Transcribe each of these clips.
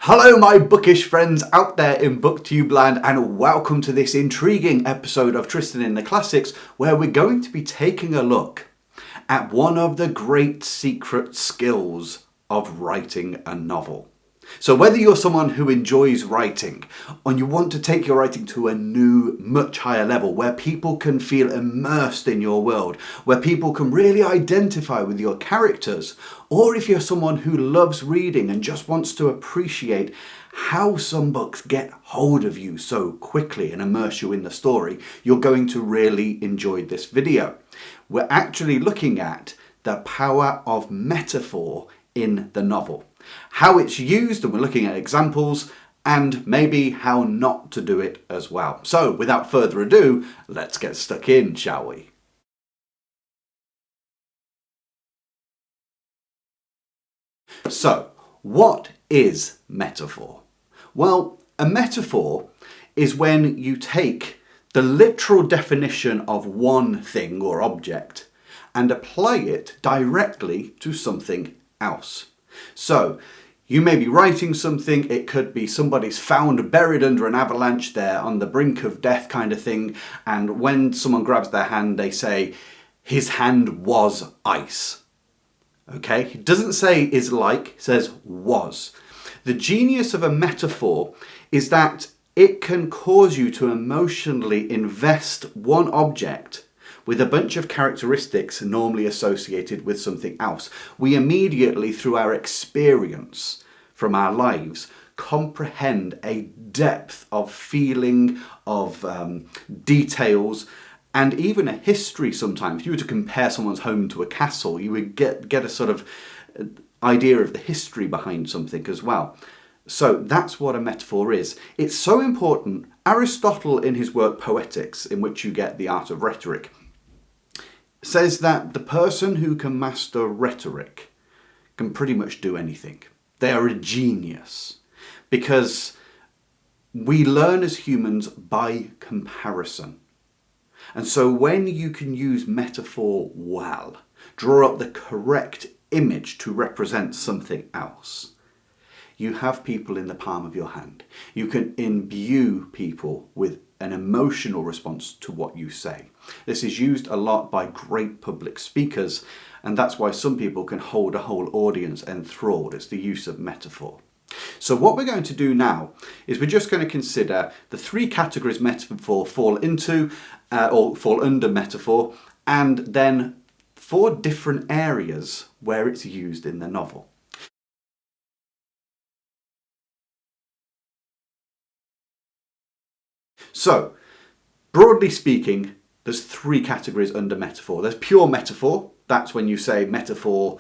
Hello my bookish friends out there in booktube land, and welcome to this intriguing episode of Tristan in the Classics, where we're going to be taking a look at one of the great secret skills of writing a novel. So whether you're someone who enjoys writing or you want to take your writing to a new, much higher level where people can feel immersed in your world, where people can really identify with your characters, or if you're someone who loves reading and just wants to appreciate how some books get hold of you so quickly and immerse you in the story, you're going to really enjoy this video. We're actually looking at the power of metaphor in the novel. How it's used, and we're looking at examples, and maybe how not to do it as well. So without further ado, let's get stuck in, shall we? So, what is metaphor? Well, a metaphor is when you take the literal definition of one thing or object and apply it directly to something else. So, you may be writing something, it could be somebody's found buried under an avalanche, they're on the brink of death kind of thing, and when someone grabs their hand, they say, his hand was ice. Okay, it doesn't say is like, it says was. The genius of a metaphor is that it can cause you to emotionally invest one object with a bunch of characteristics normally associated with something else. We immediately, through our experience from our lives, comprehend a depth of feeling, of details, and even a history sometimes. If you were to compare someone's home to a castle, you would get a sort of idea of the history behind something as well. So that's what a metaphor is. It's so important. Aristotle, in his work Poetics, in which you get the art of rhetoric, says that the person who can master rhetoric can pretty much do anything. They are a genius because we learn as humans by comparison. And so when you can use metaphor well, draw up the correct image to represent something else, you have people in the palm of your hand. You can imbue people with an emotional response to what you say. This is used a lot by great public speakers, and that's why some people can hold a whole audience enthralled. It's the use of metaphor. So what we're going to do now is we're just going to consider the three categories metaphor fall into or fall under metaphor, and then 4 different areas where it's used in the novel. So, broadly speaking, there's 3 categories under metaphor. There's pure metaphor. That's when you say metaphor,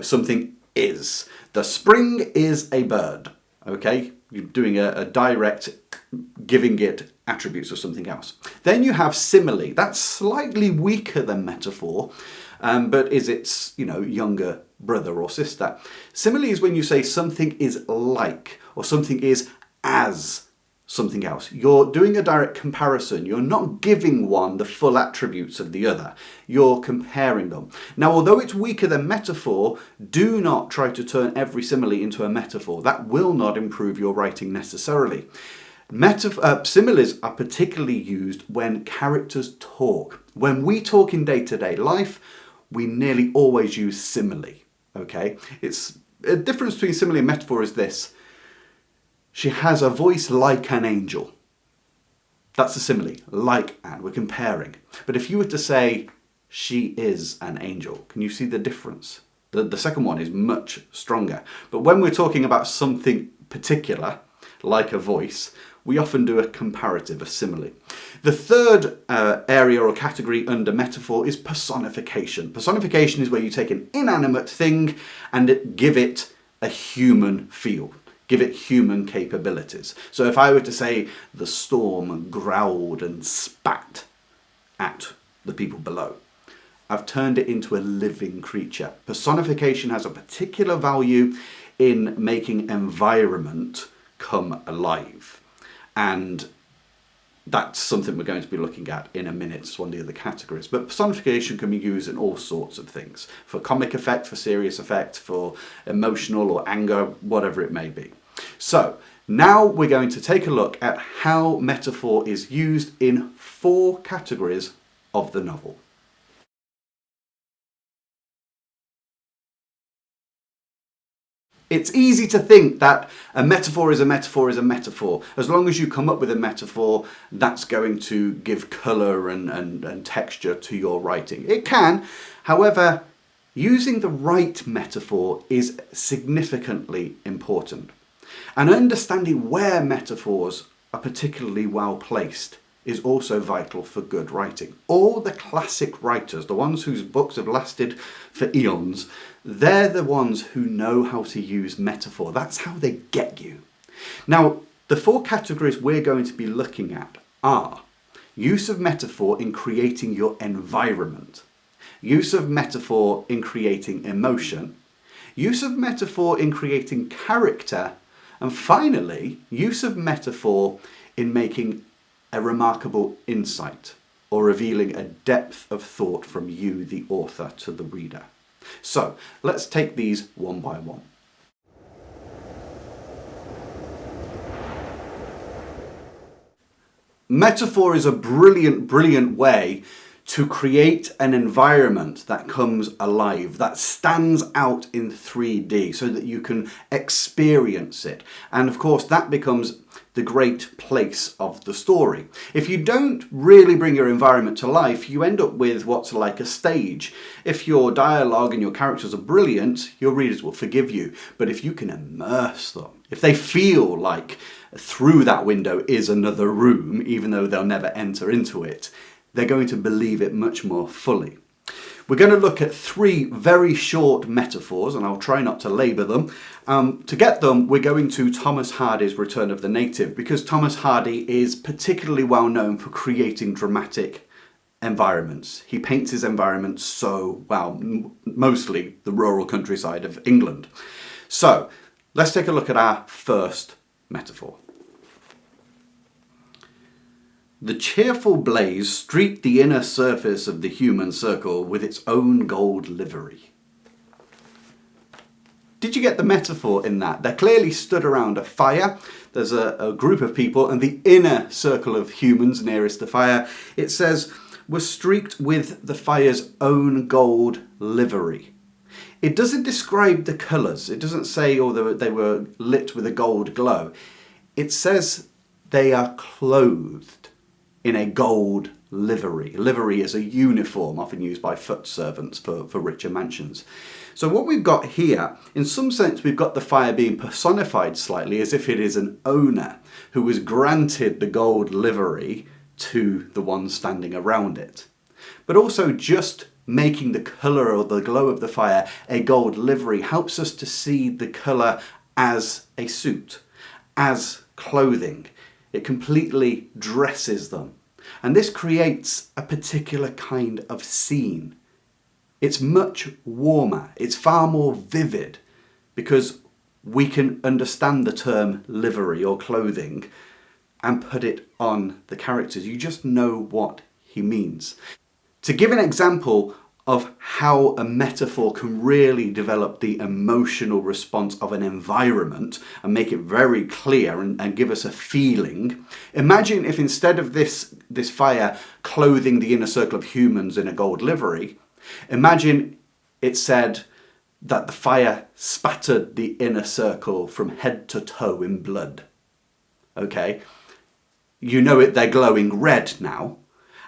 something is. The spring is a bird. Okay? You're doing a direct giving it attributes of something else. Then you have simile. That's slightly weaker than metaphor, but is its, younger brother or sister. Simile is when you say something is like, or something is as something else. You're doing a direct comparison. You're not giving one the full attributes of the other. You're comparing them. Now, although it's weaker than metaphor, do not try to turn every simile into a metaphor. That will not improve your writing necessarily. Similes are particularly used when characters talk. When we talk in day-to-day life, we nearly always use simile. Okay? It's a difference between simile and metaphor is this. She has a voice like an angel. That's a simile, like and, we're comparing. But if you were to say, she is an angel, can you see the difference? The second one is much stronger. But when we're talking about something particular, like a voice, we often do a comparative, a simile. The third area or category under metaphor is personification. Personification is where you take an inanimate thing and give it a human feel. Give it human capabilities. So if I were to say the storm growled and spat at the people below, I've turned it into a living creature. Personification has a particular value in making environment come alive. And that's something we're going to be looking at in a minute. It's one of the other categories. But personification can be used in all sorts of things. For comic effect, for serious effect, for emotional or anger, whatever it may be. So now we're going to take a look at how metaphor is used in 4 categories of the novel. It's easy to think that a metaphor is a metaphor is a metaphor. As long as you come up with a metaphor, that's going to give colour and texture to your writing. It can, however, using the right metaphor is significantly important. And understanding where metaphors are particularly well placed is also vital for good writing. All the classic writers, the ones whose books have lasted for eons, they're the ones who know how to use metaphor. That's how they get you. Now, the 4 categories we're going to be looking at are use of metaphor in creating your environment, use of metaphor in creating emotion, use of metaphor in creating character, and finally, use of metaphor in making a remarkable insight or revealing a depth of thought from you, the author, to the reader. So let's take these one by one. Metaphor is a brilliant way to create an environment that comes alive, that stands out in 3D so that you can experience it. And of course, that becomes the great place of the story. If you don't really bring your environment to life, you end up with what's like a stage. If your dialogue and your characters are brilliant, your readers will forgive you. But if you can immerse them, if they feel like through that window is another room, even though they'll never enter into it, they're going to believe it much more fully. We're going to look at 3 very short metaphors, and I'll try not to labour them. To get them, we're going to Thomas Hardy's Return of the Native, because Thomas Hardy is particularly well known for creating dramatic environments. He paints his environments so well, mostly the rural countryside of England. So, let's take a look at our first metaphor. The cheerful blaze streaked the inner surface of the human circle with its own gold livery. Did you get the metaphor in that? They're clearly stood around a fire. There's a group of people, and the inner circle of humans nearest the fire, it says, was streaked with the fire's own gold livery. It doesn't describe the colours. It doesn't say, they were lit with a gold glow. It says they are clothed in a gold livery. Livery is a uniform often used by foot servants for richer mansions. So what we've got here, in some sense, we've got the fire being personified slightly as if it is an owner who was granted the gold livery to the one standing around it. But also just making the colour or the glow of the fire a gold livery helps us to see the colour as a suit, as clothing. It completely dresses them. And this creates a particular kind of scene. It's much warmer. It's far more vivid because we can understand the term livery or clothing and put it on the characters. You just know what he means. To give an example of how a metaphor can really develop the emotional response of an environment and make it very clear and give us a feeling. Imagine if instead of this fire clothing the inner circle of humans in a gold livery, imagine it said that the fire spattered the inner circle from head to toe in blood. Okay? You know it, they're glowing red now.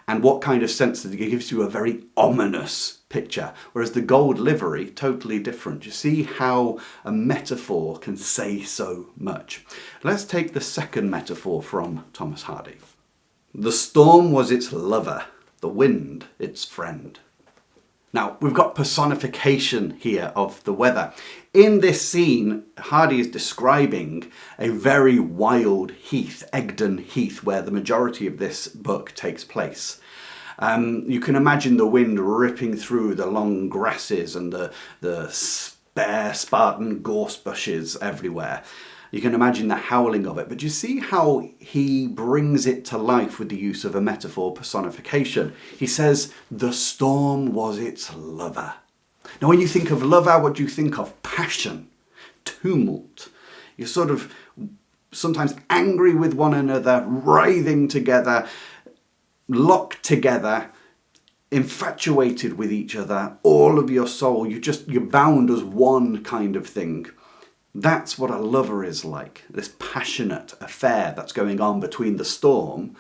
And what kind of sense that it gives you a very ominous picture, whereas the gold livery, totally different. You see how a metaphor can say so much. Let's take the second metaphor from Thomas Hardy. The storm was its lover, the wind its friend. Now, we've got personification here of the weather. In this scene, Hardy is describing a very wild heath, Egdon Heath, where the majority of this book takes place. You can imagine the wind ripping through the long grasses and the bare Spartan gorse bushes everywhere. You can imagine the howling of it, but you see how he brings it to life with the use of a metaphor personification. He says, the storm was its lover. Now, when you think of lover, what do you think of? Passion, tumult. You're sort of sometimes angry with one another, writhing together, locked together, infatuated with each other, all of your soul. You're bound as one kind of thing. That's what a lover is like, this passionate affair that's going on between the storm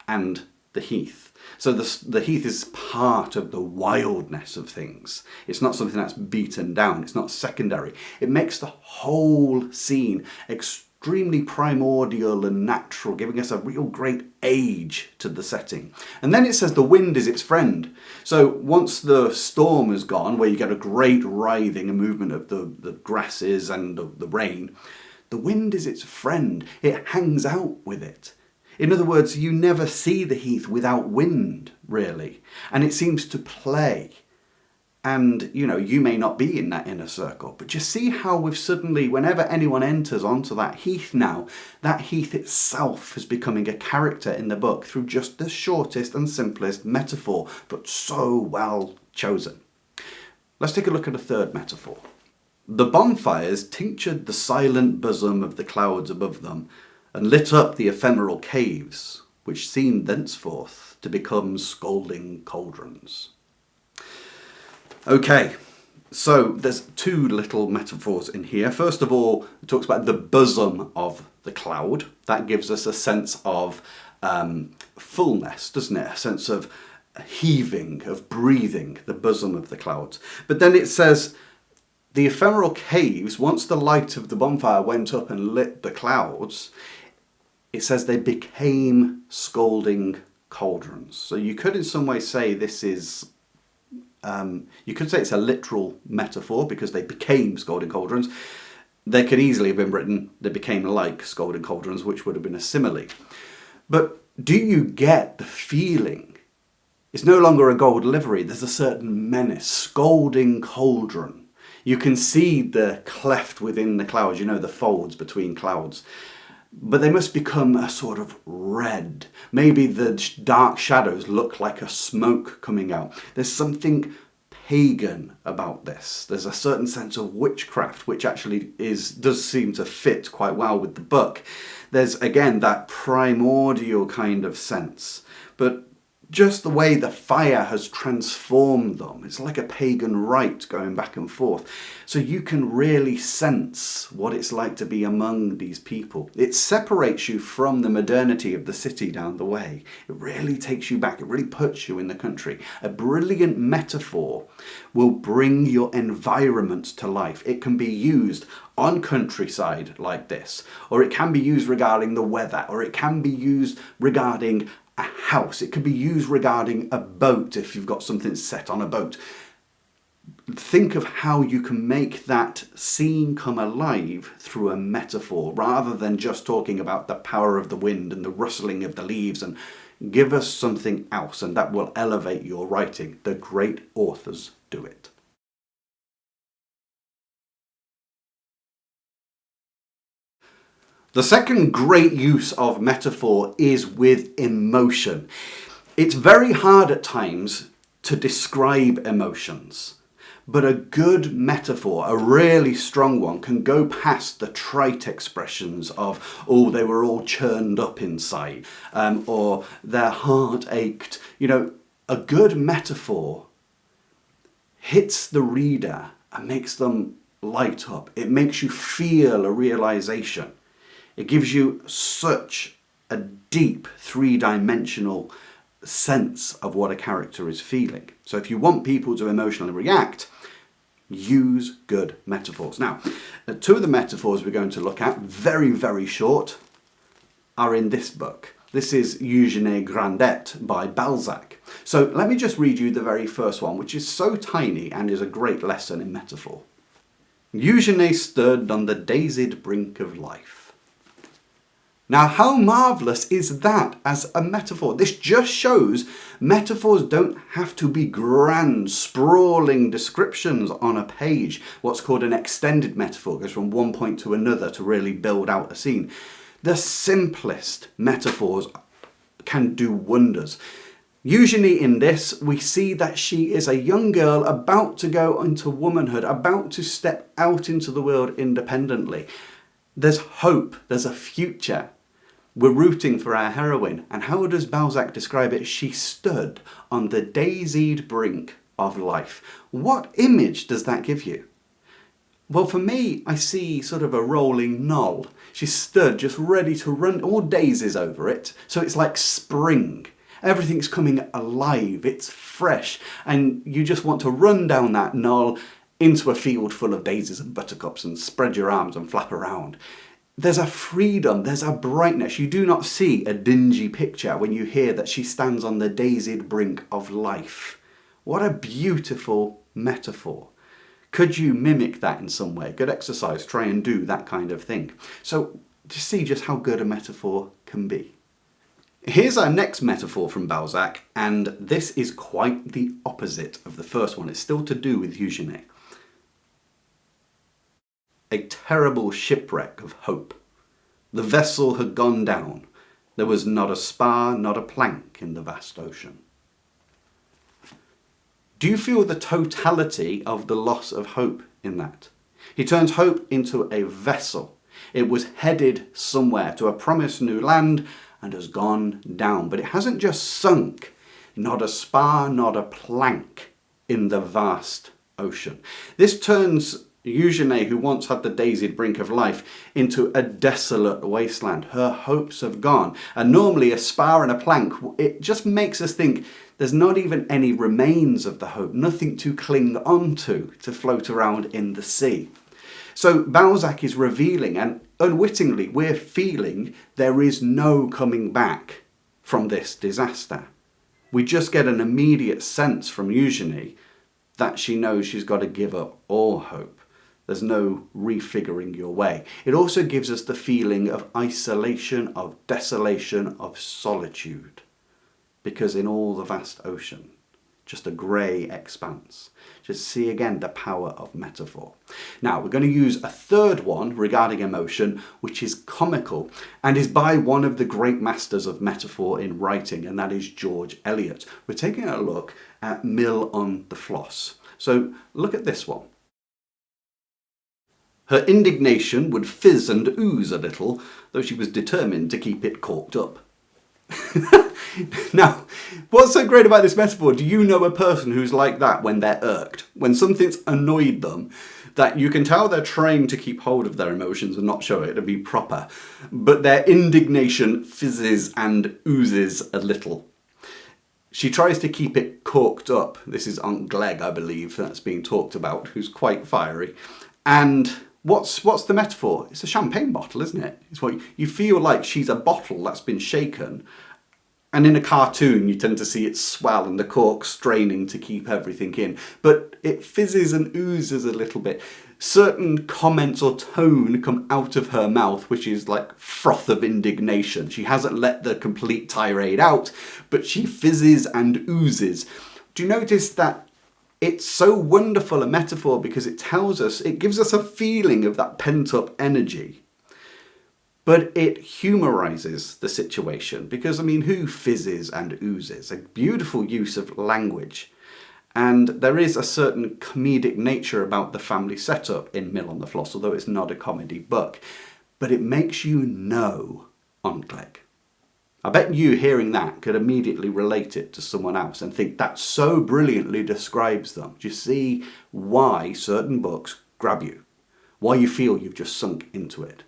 and the heath. So the heath is part of the wildness of things. It's not something that's beaten down. It's not secondary. It makes the whole scene extremely primordial and natural, giving us a real great age to the setting. And then it says the wind is its friend. So once the storm is gone, where you get a great writhing and movement of the grasses and the rain, the wind is its friend. It hangs out with it. In other words, you never see the heath without wind, really. And it seems to play. And, you may not be in that inner circle, but you see how we've suddenly, whenever anyone enters onto that heath now, that heath itself is becoming a character in the book through just the shortest and simplest metaphor, but so well chosen. Let's take a look at a third metaphor. The bonfires tinctured the silent bosom of the clouds above them and lit up the ephemeral caves, which seemed thenceforth to become scalding cauldrons. Okay, so there's two little metaphors in here. First of all, it talks about the bosom of the cloud. That gives us a sense of fullness, doesn't it? A sense of heaving, of breathing, the bosom of the clouds. But then it says the ephemeral caves, once the light of the bonfire went up and lit the clouds, it says they became scalding cauldrons. So you could in some way say this is... you could say it's a literal metaphor because they became scalding cauldrons. They could easily have been written, they became like scalding cauldrons, which would have been a simile. But do you get the feeling? It's no longer a gold livery. There's a certain menace, scalding cauldron. You can see the cleft within the clouds, the folds between clouds. But they must become a sort of red. Maybe the dark shadows look like a smoke coming out. There's something pagan about this. There's a certain sense of witchcraft, which actually does seem to fit quite well with the book. There's, again, that primordial kind of sense. But just the way the fire has transformed them. It's like a pagan rite going back and forth. So you can really sense what it's like to be among these people. It separates you from the modernity of the city down the way. It really takes you back. It really puts you in the country. A brilliant metaphor will bring your environment to life. It can be used on countryside like this, or it can be used regarding the weather, or it can be used regarding a house. It could be used regarding a boat if you've got something set on a boat. Think of how you can make that scene come alive through a metaphor rather than just talking about the power of the wind and the rustling of the leaves, and give us something else, and that will elevate your writing. The great authors do it. The second great use of metaphor is with emotion. It's very hard at times to describe emotions, but a good metaphor, a really strong one, can go past the trite expressions of, oh, they were all churned up inside, or their heart ached. A good metaphor hits the reader and makes them light up. It makes you feel a realization. It gives you such a deep three-dimensional sense of what a character is feeling. So if you want people to emotionally react, use good metaphors. Now, two of the metaphors we're going to look at, very, very short, are in this book. This is Eugène Grandet by Balzac. So let me just read you the very first one, which is so tiny and is a great lesson in metaphor. Eugène stood on the daisied brink of life. Now, how marvellous is that as a metaphor? This just shows metaphors don't have to be grand, sprawling descriptions on a page. What's called an extended metaphor goes from one point to another to really build out a scene. The simplest metaphors can do wonders. Usually in this, we see that she is a young girl about to go into womanhood, about to step out into the world independently. There's hope, there's a future. We're rooting for our heroine. And how does Balzac describe it? She stood on the daisied brink of life. What image does that give you? Well, for me, I see sort of a rolling knoll. She stood just ready to run, all daisies over it. So it's like spring. Everything's coming alive, it's fresh. And you just want to run down that knoll into a field full of daisies and buttercups and spread your arms and flap around. There's a freedom, there's a brightness. You do not see a dingy picture when you hear that she stands on the daisied brink of life. What a beautiful metaphor. Could you mimic that in some way? Good exercise, try and do that kind of thing. So to see just how good a metaphor can be. Here's our next metaphor from Balzac, and this is quite the opposite of the first one. It's still to do with Eugenie. A terrible shipwreck of hope. The vessel had gone down. There was not a spar, not a plank in the vast ocean. Do you feel the totality of the loss of hope in that? He turns hope into a vessel. It was headed somewhere to a promised new land and has gone down. But it hasn't just sunk. Not a spar, not a plank in the vast ocean. This turns Eugenie, who once had the daisied brink of life, into a desolate wasteland. Her hopes have gone. And normally a spar and a plank, it just makes us think there's not even any remains of the hope, nothing to cling onto to float around in the sea. So Balzac is revealing, and unwittingly we're feeling there is no coming back from this disaster. We just get an immediate sense from Eugenie that she knows she's got to give up all hope. There's no refiguring your way. It also gives us the feeling of isolation, of desolation, of solitude. Because in all the vast ocean, just a grey expanse. Just see again the power of metaphor. Now, we're going to use a third one regarding emotion, which is comical, and is by one of the great masters of metaphor in writing, and that is George Eliot. We're taking a look at Mill on the Floss. So look at this one. Her indignation would fizz and ooze a little, though she was determined to keep it corked up. Now, what's so great about this metaphor? Do you know a person who's like that when they're irked? When something's annoyed them, that you can tell they're trying to keep hold of their emotions and not show it and be proper, but their indignation fizzes and oozes a little. She tries to keep it corked up. This is Aunt Glegg, I believe, that's being talked about, who's quite fiery. And what's the metaphor? It's a champagne bottle, isn't it? It's what you feel like she's a bottle that's been shaken. And in a cartoon, you tend to see it swell and the cork straining to keep everything in. But it fizzes and oozes a little bit. Certain comments or tone come out of her mouth, which is like froth of indignation. She hasn't let the complete tirade out, but she fizzes and oozes. Do you notice that it's so wonderful a metaphor because it tells us, it gives us a feeling of that pent-up energy. But it humorises the situation because, I mean, who fizzes and oozes? A beautiful use of language. And there is a certain comedic nature about the family setup in Mill on the Floss, although it's not a comedy book. But it makes you know Aunt Glegg. I bet you hearing that could immediately relate it to someone else and think that so brilliantly describes them. Do you see why certain books grab you? Why you feel you've just sunk into it?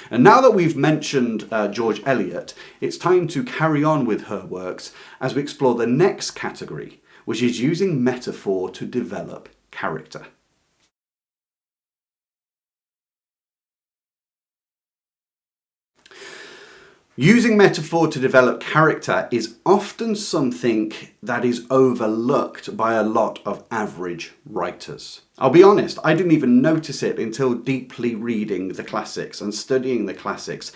And now that we've mentioned George Eliot, it's time to carry on with her works as we explore the next category, which is using metaphor to develop character. Using metaphor to develop character is often something that is overlooked by a lot of average writers. I'll be honest, I didn't even notice it until deeply reading the classics and studying the classics.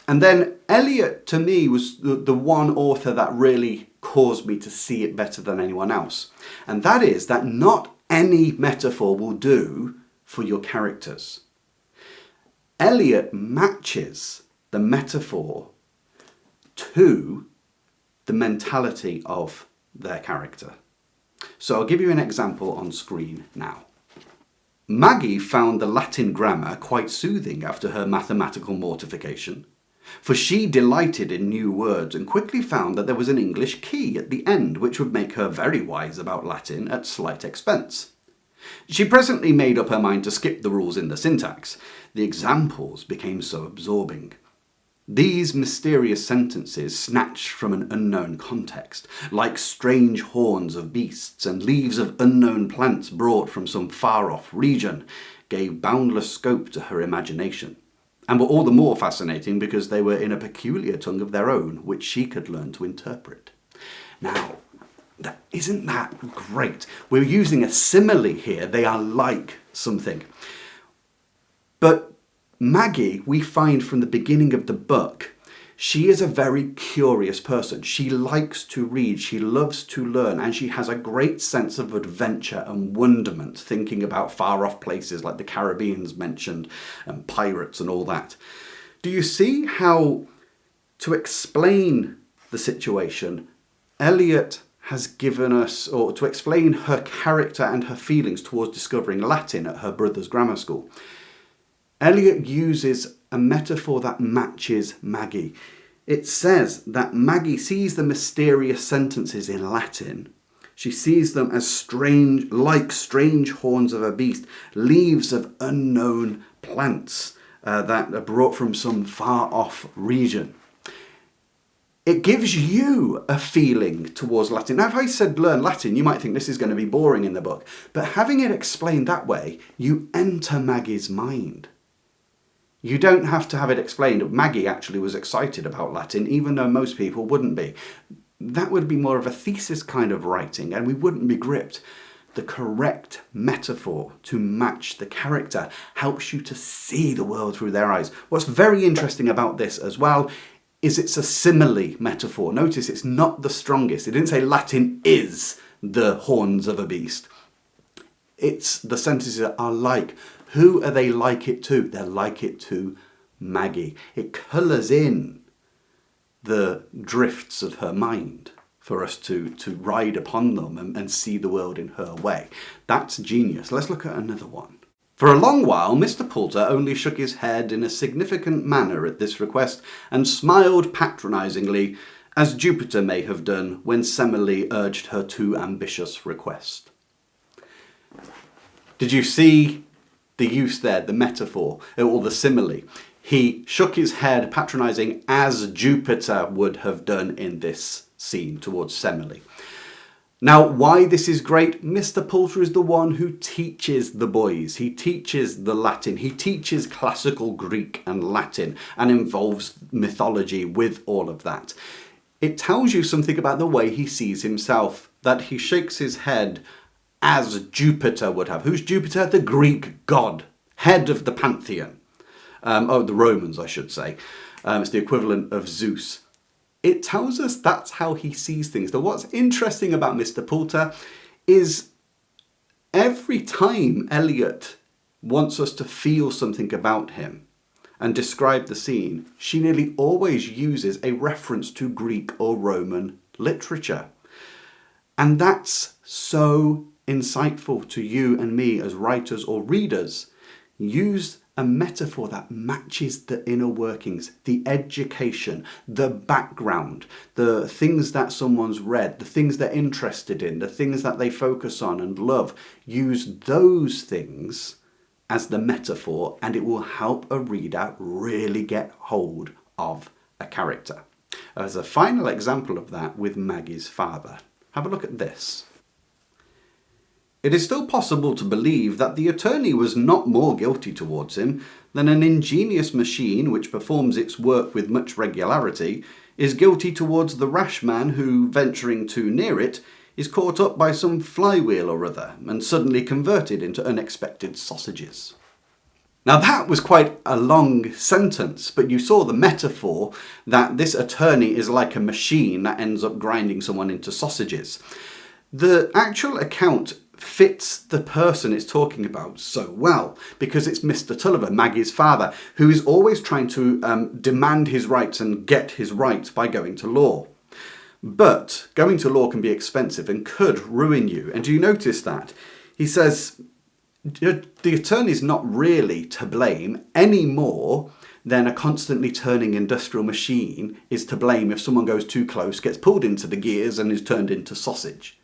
And then Eliot, to me, was the one author that really caused me to see it better than anyone else. And that is that not any metaphor will do for your characters. Eliot matches the metaphor to the mentality of their character. So I'll give you an example on screen now. Maggie found the Latin grammar quite soothing after her mathematical mortification, for she delighted in new words and quickly found that there was an English key at the end which would make her very wise about Latin at slight expense. She presently made up her mind to skip the rules in the syntax. The examples became so absorbing. These mysterious sentences, snatched from an unknown context, like strange horns of beasts and leaves of unknown plants brought from some far-off region, gave boundless scope to her imagination, and were all the more fascinating because they were in a peculiar tongue of their own, which she could learn to interpret. Now, isn't that great? We're using a simile here. They are like something. But Maggie, we find from the beginning of the book, she is a very curious person. She likes to read, she loves to learn, and she has a great sense of adventure and wonderment, thinking about far-off places like the Caribbean's mentioned, and pirates and all that. Do you see how, to explain the situation, Eliot has given us, or to explain her character and her feelings towards discovering Latin at her brother's grammar school, Eliot uses a metaphor that matches Maggie. It says that Maggie sees the mysterious sentences in Latin. She sees them as strange, like strange horns of a beast, leaves of unknown plants that are brought from some far-off region. It gives you a feeling towards Latin. Now, if I said learn Latin, you might think this is going to be boring in the book. But having it explained that way, you enter Maggie's mind. You don't have to have it explained. Maggie actually was excited about Latin, even though most people wouldn't be. That would be more of a thesis kind of writing, and we wouldn't be gripped. The correct metaphor to match the character helps you to see the world through their eyes. What's very interesting about this as well is it's a simile metaphor. Notice it's not the strongest. It didn't say Latin is the horns of a beast. It's the sentences are like. Who are they like it to? They're like it to Maggie. It colours in the drifts of her mind for us to ride upon them and see the world in her way. That's genius. Let's look at another one. For a long while, Mr. Poulter only shook his head in a significant manner at this request and smiled patronisingly, as Jupiter may have done when Semele urged her too ambitious request. Did you see the use there, the metaphor, or the simile? He shook his head, patronising, as Jupiter would have done in this scene towards Semele. Now, why this is great? Mr. Poulter is the one who teaches the boys. He teaches the Latin. He teaches classical Greek and Latin and involves mythology with all of that. It tells you something about the way he sees himself, that he shakes his head as Jupiter would have. Who's Jupiter? The Greek god, head of the pantheon. The Romans, I should say. It's the equivalent of Zeus. It tells us that's how he sees things. Now, what's interesting about Mr. Poulter is every time Eliot wants us to feel something about him and describe the scene, she nearly always uses a reference to Greek or Roman literature. And that's so insightful to you and me as writers or readers. Use a metaphor that matches the inner workings, the education, the background, the things that someone's read, the things they're interested in, the things that they focus on and love. Use those things as the metaphor, and it will help a reader really get hold of a character. As a final example of that with Maggie's father, have a look at this. It is still possible to believe that the attorney was not more guilty towards him than an ingenious machine which performs its work with much regularity is guilty towards the rash man who, venturing too near it, is caught up by some flywheel or other and suddenly converted into unexpected sausages. Now that was quite a long sentence, but you saw the metaphor that this attorney is like a machine that ends up grinding someone into sausages. The actual account fits the person it's talking about so well, because it's Mr. Tulliver, Maggie's father, who is always trying to demand his rights and get his rights by going to law. But going to law can be expensive and could ruin you. And do you notice that? He says, The attorney's not really to blame any more than a constantly turning industrial machine is to blame if someone goes too close, gets pulled into the gears and is turned into sausage.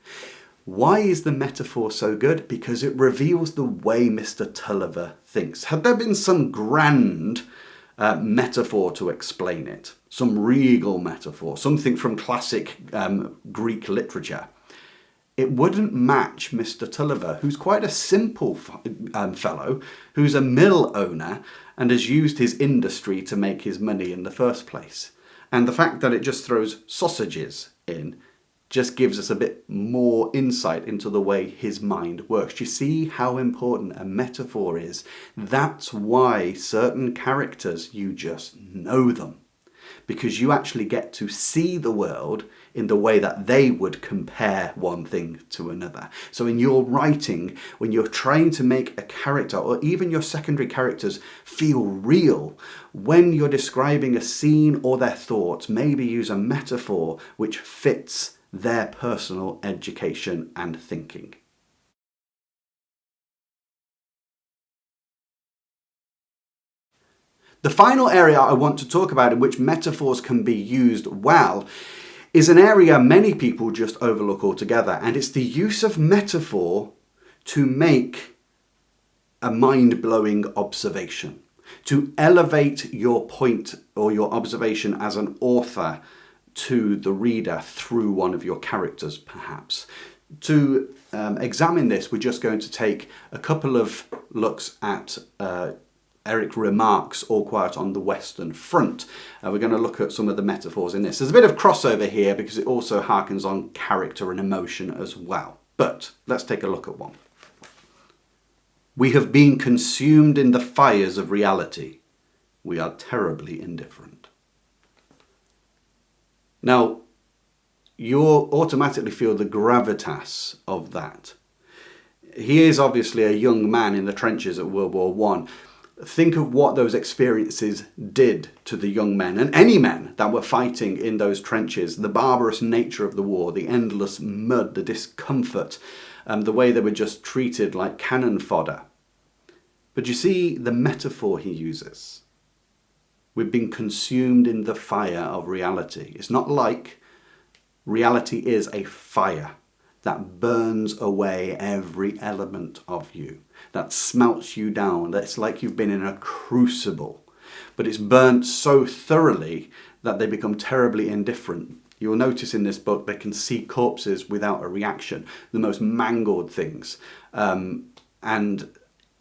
Why is the metaphor so good? Because it reveals the way Mr. Tulliver thinks. Had there been some grand metaphor to explain it, some regal metaphor, something from classic Greek literature, it wouldn't match Mr. Tulliver, who's quite a simple fellow, who's a mill owner and has used his industry to make his money in the first place. And the fact that it just throws sausages in just gives us a bit more insight into the way his mind works. You see how important a metaphor is? That's why certain characters, you just know them, because you actually get to see the world in the way that they would compare one thing to another. So in your writing, when you're trying to make a character or even your secondary characters feel real, when you're describing a scene or their thoughts, maybe use a metaphor which fits their personal education and thinking. The final area I want to talk about in which metaphors can be used well is an area many people just overlook altogether, and it's the use of metaphor to make a mind-blowing observation, to elevate your point or your observation as an author to the reader through one of your characters, perhaps. To examine this, we're just going to take a couple of looks at Eric Remarque's All Quiet on the Western Front. We're going to look at some of the metaphors in this. There's a bit of crossover here because it also harkens on character and emotion as well. But let's take a look at one. We have been consumed in the fires of reality. We are terribly indifferent. Now, you'll automatically feel the gravitas of that. He is obviously a young man in the trenches at World War I. Think of what those experiences did to the young men and any men that were fighting in those trenches, the barbarous nature of the war, the endless mud, the discomfort, the way they were just treated like cannon fodder. But you see the metaphor he uses. We've been consumed in the fire of reality. It's not like reality is a fire that burns away every element of you, that smelts you down. That's like you've been in a crucible, but it's burnt so thoroughly that they become terribly indifferent. You'll notice in this book they can see corpses without a reaction, the most mangled things. And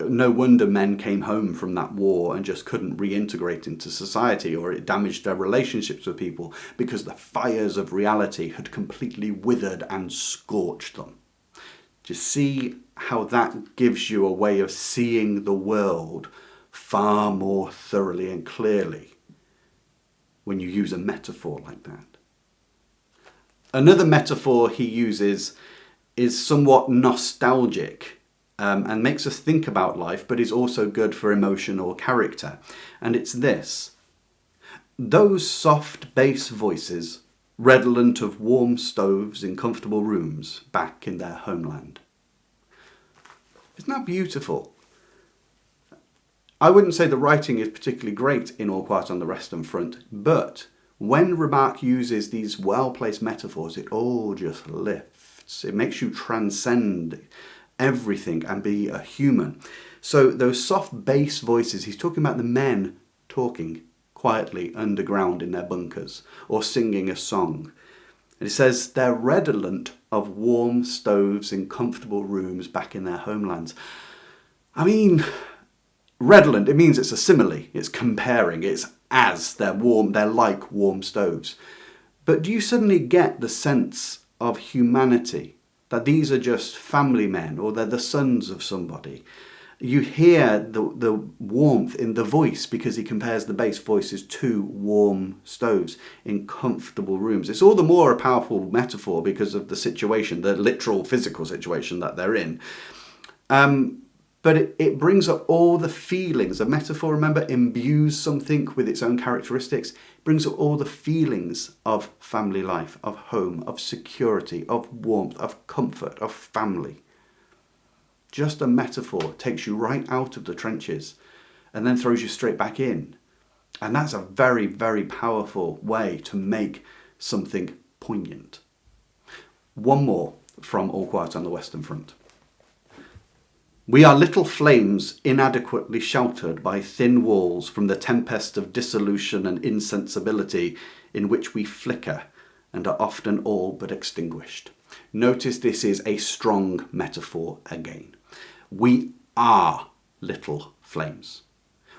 no wonder men came home from that war and just couldn't reintegrate into society, or it damaged their relationships with people because the fires of reality had completely withered and scorched them. Do you see how that gives you a way of seeing the world far more thoroughly and clearly when you use a metaphor like that? Another metaphor he uses is somewhat nostalgic. And makes us think about life, but is also good for emotion or character. And it's this. Those soft bass voices, redolent of warm stoves in comfortable rooms back in their homeland. Isn't that beautiful? I wouldn't say the writing is particularly great in All Quiet on the Western Front, but when Remarque uses these well-placed metaphors, it all just lifts. It makes you transcend everything and be a human. So those soft bass voices, he's talking about the men talking quietly underground in their bunkers or singing a song. And it says they're redolent of warm stoves in comfortable rooms back in their homelands. I mean, redolent, it means it's a simile, it's comparing, it's as they're warm, they're like warm stoves. But do you suddenly get the sense of humanity? That these are just family men, or they're the sons of somebody. You hear the warmth in the voice because he compares the bass voices to warm stoves in comfortable rooms. It's all the more a powerful metaphor because of the situation, the literal physical situation that they're in. But it brings up all the feelings. A metaphor, remember, imbues something with its own characteristics. It brings up all the feelings of family life, of home, of security, of warmth, of comfort, of family. Just a metaphor takes you right out of the trenches and then throws you straight back in. And that's a very, very powerful way to make something poignant. One more from All Quiet on the Western Front. We are little flames inadequately sheltered by thin walls from the tempest of dissolution and insensibility in which we flicker and are often all but extinguished. Notice this is a strong metaphor again. We are little flames.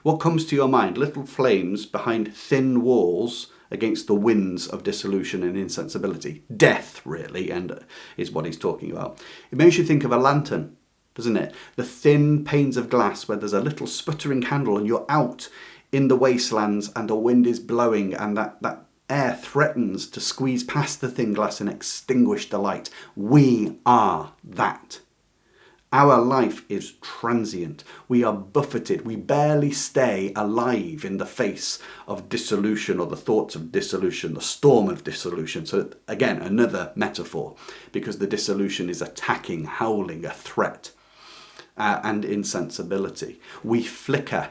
What comes to your mind? Little flames behind thin walls against the winds of dissolution and insensibility. Death, really, and is what he's talking about. It makes you think of a lantern, doesn't it? The thin panes of glass where there's a little sputtering candle and you're out in the wastelands and the wind is blowing and that air threatens to squeeze past the thin glass and extinguish the light. We are that. Our life is transient. We are buffeted. We barely stay alive in the face of dissolution or the thoughts of dissolution, the storm of dissolution. So again, another metaphor, because the dissolution is attacking, howling, a threat, and insensibility. We flicker,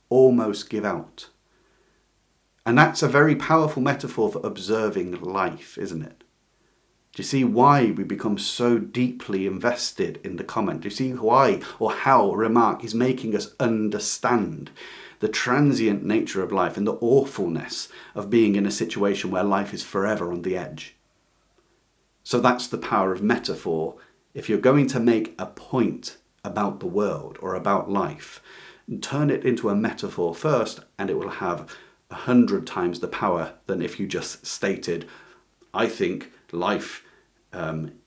almost give out. And that's a very powerful metaphor for observing life, isn't it? Do you see why we become so deeply invested in the comment? Do you see why or how a remark is making us understand the transient nature of life and the awfulness of being in a situation where life is forever on the edge? So that's the power of metaphor. If you're going to make a point about the world or about life, turn it into a metaphor first and it will have 100 times the power than if you just stated, I think life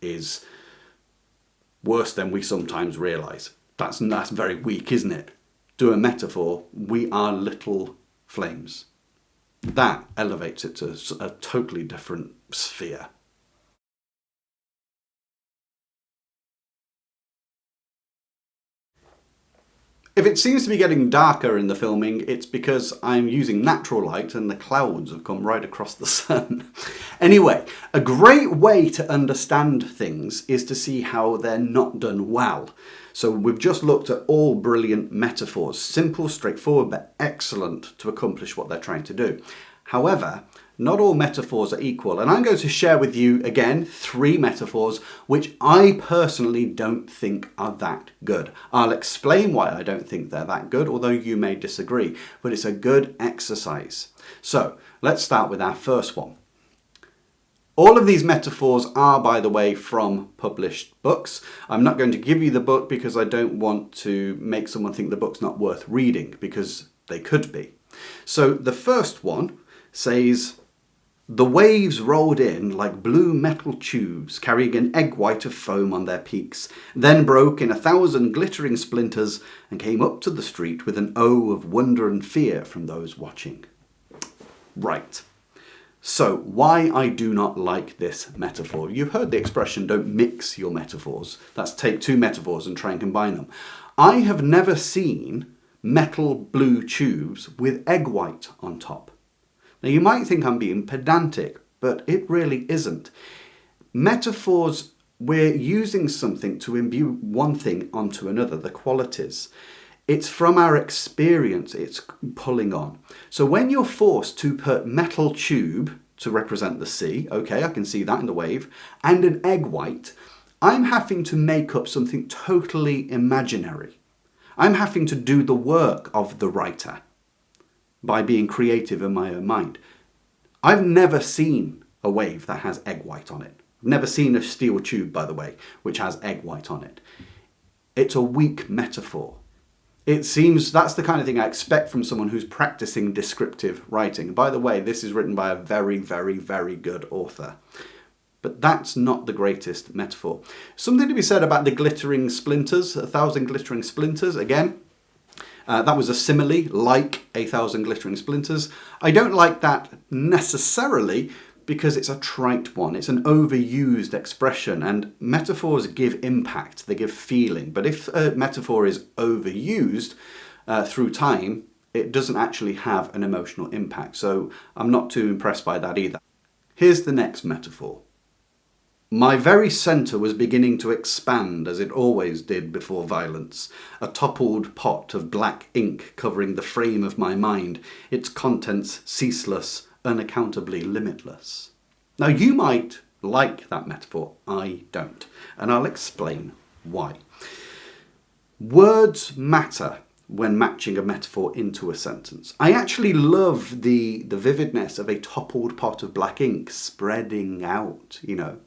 is worse than we sometimes realise. That's very weak, isn't it? Do a metaphor, we are little flames. That elevates it to a totally different sphere. If it seems to be getting darker in the filming, it's because I'm using natural light and the clouds have come right across the sun. Anyway, a great way to understand things is to see how they're not done well. So we've just looked at all brilliant metaphors, simple, straightforward, but excellent to accomplish what they're trying to do. However, not all metaphors are equal, and I'm going to share with you, again, 3 metaphors which I personally don't think are that good. I'll explain why I don't think they're that good, although you may disagree, but it's a good exercise. So, let's start with our first one. All of these metaphors are, by the way, from published books. I'm not going to give you the book because I don't want to make someone think the book's not worth reading, because they could be. So, the first one says, the waves rolled in like blue metal tubes, carrying an egg white of foam on their peaks, then broke in 1,000 glittering splinters and came up to the street with an O of wonder and fear from those watching. Right. So, why I do not like this metaphor. You've heard the expression, don't mix your metaphors. That's take 2 metaphors and try and combine them. I have never seen metal blue tubes with egg white on top. Now, you might think I'm being pedantic, but it really isn't. Metaphors, we're using something to imbue one thing onto another, the qualities. It's from our experience it's pulling on. So when you're forced to put metal tube to represent the sea, okay, I can see that in the wave, and an egg white, I'm having to make up something totally imaginary. I'm having to do the work of the writer by being creative in my own mind. I've never seen a wave that has egg white on it. I've never seen a steel tube, by the way, which has egg white on it. It's a weak metaphor. It seems that's the kind of thing I expect from someone who's practicing descriptive writing. By the way, this is written by a very, very, very good author. But that's not the greatest metaphor. Something to be said about the glittering splinters, 1,000 glittering splinters, again. That was a simile, like 1,000 glittering splinters. I don't like that necessarily because it's a trite one. It's an overused expression, and metaphors give impact, they give feeling. But if a metaphor is overused through time, it doesn't actually have an emotional impact. So I'm not too impressed by that either. Here's the next metaphor. My very centre was beginning to expand, as it always did before violence, a toppled pot of black ink covering the frame of my mind, its contents ceaseless, unaccountably limitless. Now you might like that metaphor, I don't, and I'll explain why. Words matter when matching a metaphor into a sentence. I actually love the vividness of a toppled pot of black ink spreading out, you know.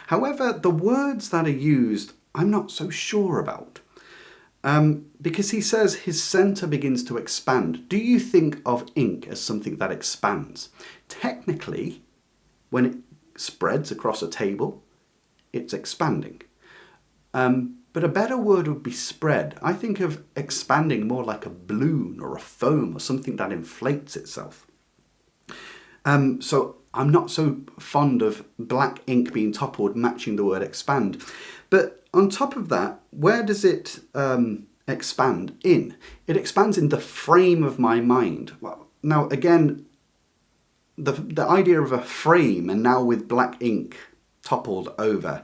However, the words that are used, I'm not so sure about. Because he says his centre begins to expand. Do you think of ink as something that expands? Technically, when it spreads across a table, it's expanding. But a better word would be spread. I think of expanding more like a balloon or a foam or something that inflates itself. So I'm not so fond of black ink being toppled matching the word expand. But on top of that, where does it expand in? It expands in the frame of my mind. Well, now again, the idea of a frame and now with black ink toppled over,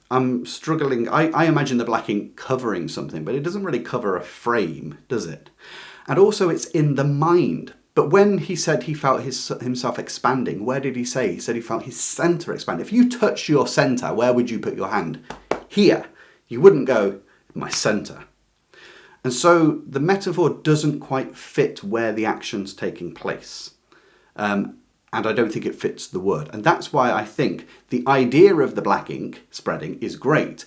I'm struggling. I imagine the black ink covering something, but it doesn't really cover a frame, does it? And also it's in the mind. But when he said he felt himself expanding, where did he say? He said he felt his centre expand. If you touch your centre, where would you put your hand? Here. You wouldn't go, my centre. And so the metaphor doesn't quite fit where the action's taking place. And I don't think it fits the word. And that's why I think the idea of the black ink spreading is great,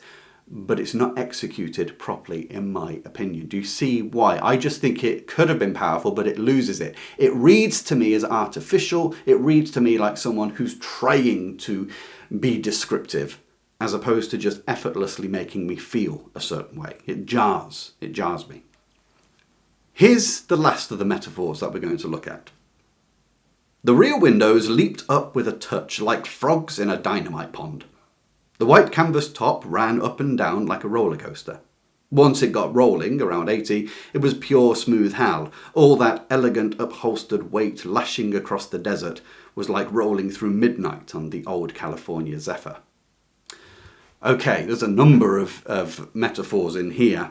but it's not executed properly, in my opinion. Do you see why? I just think it could have been powerful, but it loses it. It reads to me as artificial. It reads to me like someone who's trying to be descriptive, as opposed to just effortlessly making me feel a certain way. It jars me. Here's the last of the metaphors that we're going to look at. The rear windows leaped up with a touch like frogs in a dynamite pond. The white canvas top ran up and down like a roller coaster. Once it got rolling, around 80, it was pure smooth Hal. All that elegant upholstered weight lashing across the desert was like rolling through midnight on the old California Zephyr. Okay, there's a number of metaphors in here.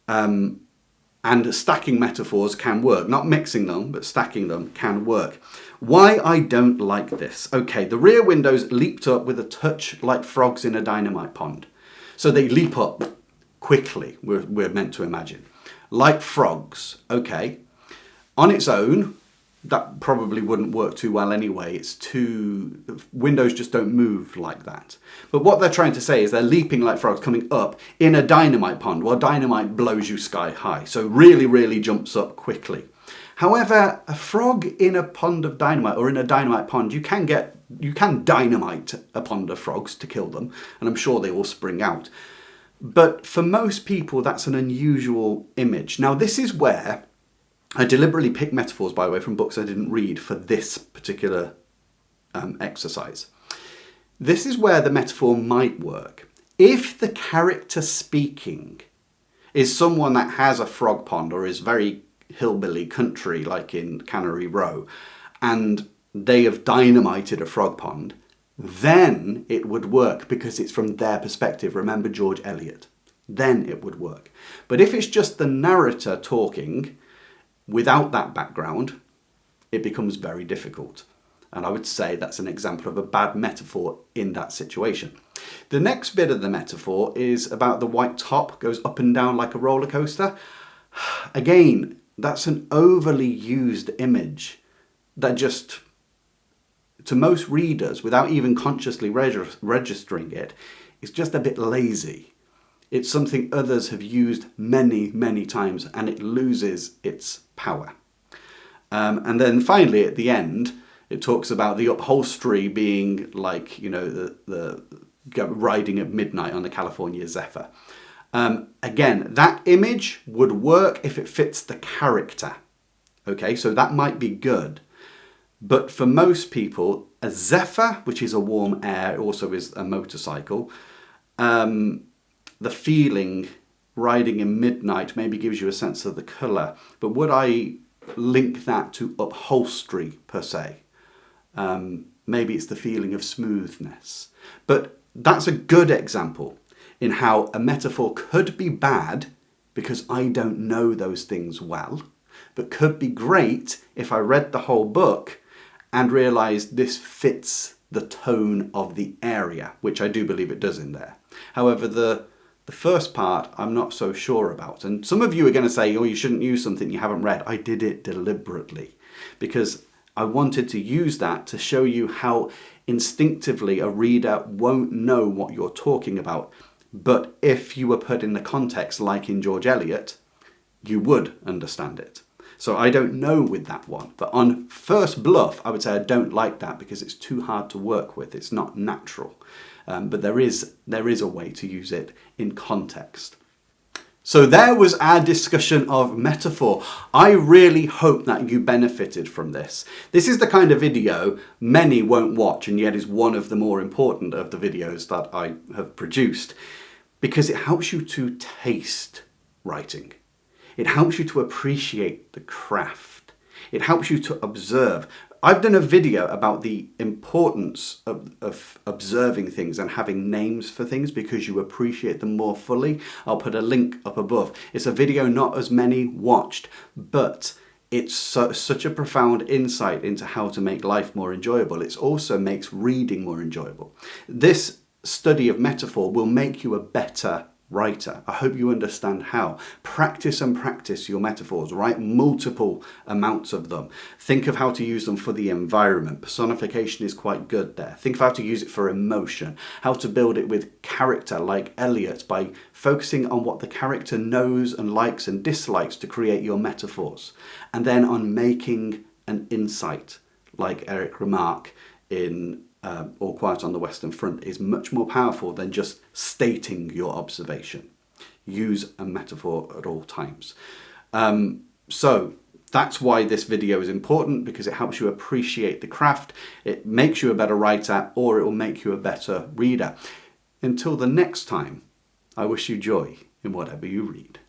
And stacking metaphors can work. Not mixing them, but stacking them can work. Why I don't like this. Okay, the rear windows leaped up with a touch like frogs in a dynamite pond. So they leap up quickly, we're meant to imagine. Like frogs, okay. On its own, that probably wouldn't work too well anyway. Windows just don't move like that. But what they're trying to say is they're leaping like frogs coming up in a dynamite pond. Well, dynamite blows you sky high, so really, really jumps up quickly. However, a frog in a pond of dynamite, or in a dynamite pond, you can dynamite a pond of frogs to kill them, and I'm sure they will spring out. But for most people, that's an unusual image. Now, this is where I deliberately picked metaphors, by the way, from books I didn't read for this particular exercise. This is where the metaphor might work. If the character speaking is someone that has a frog pond or is very hillbilly country, like in Cannery Row, and they have dynamited a frog pond, then it would work because it's from their perspective. Remember George Eliot. Then it would work. But if it's just the narrator talking without that background, it becomes very difficult. And I would say that's an example of a bad metaphor in that situation. The next bit of the metaphor is about the white top goes up and down like a roller coaster. Again, that's an overly used image that just, to most readers, without even consciously registering it, is just a bit lazy. It's something others have used many, many times, and it loses its power. And then finally, at the end, it talks about the upholstery being like, you know, the riding at midnight on the California Zephyr. Again, that image would work if it fits the character. Okay, so that might be good. But for most people, a Zephyr, which is a warm air, also is a motorcycle. The feeling riding in midnight maybe gives you a sense of the colour. But would I link that to upholstery per se? Maybe it's the feeling of smoothness. But that's a good example in how a metaphor could be bad because I don't know those things well, but could be great if I read the whole book and realised this fits the tone of the area, which I do believe it does in there. However, the first part I'm not so sure about. And some of you are going to say, oh, you shouldn't use something you haven't read. I did it deliberately because I wanted to use that to show you how instinctively a reader won't know what you're talking about. But if you were put in the context like in George Eliot, you would understand it. So I don't know with that one. But on first bluff, I would say I don't like that because it's too hard to work with. It's not natural. But there is a way to use it in context. So there was our discussion of metaphor. I really hope that you benefited from this. This is the kind of video many won't watch, and yet is one of the more important of the videos that I have produced, because it helps you to taste writing. It helps you to appreciate the craft. It helps you to observe. I've done a video about the importance of observing things and having names for things because you appreciate them more fully. I'll put a link up above. It's a video not as many watched, but it's such a profound insight into how to make life more enjoyable. It also makes reading more enjoyable. This study of metaphor will make you a better writer. I hope you understand how. Practice and practice your metaphors. Write multiple amounts of them. Think of how to use them for the environment. Personification is quite good there. Think of how to use it for emotion. How to build it with character like Eliot by focusing on what the character knows and likes and dislikes to create your metaphors. And then on making an insight like Eric Remarque in All Quiet on the Western Front is much more powerful than just stating your observation. Use a metaphor at all times. So that's why this video is important, because it helps you appreciate the craft. It makes you a better writer, or it will make you a better reader. Until the next time, I wish you joy in whatever you read.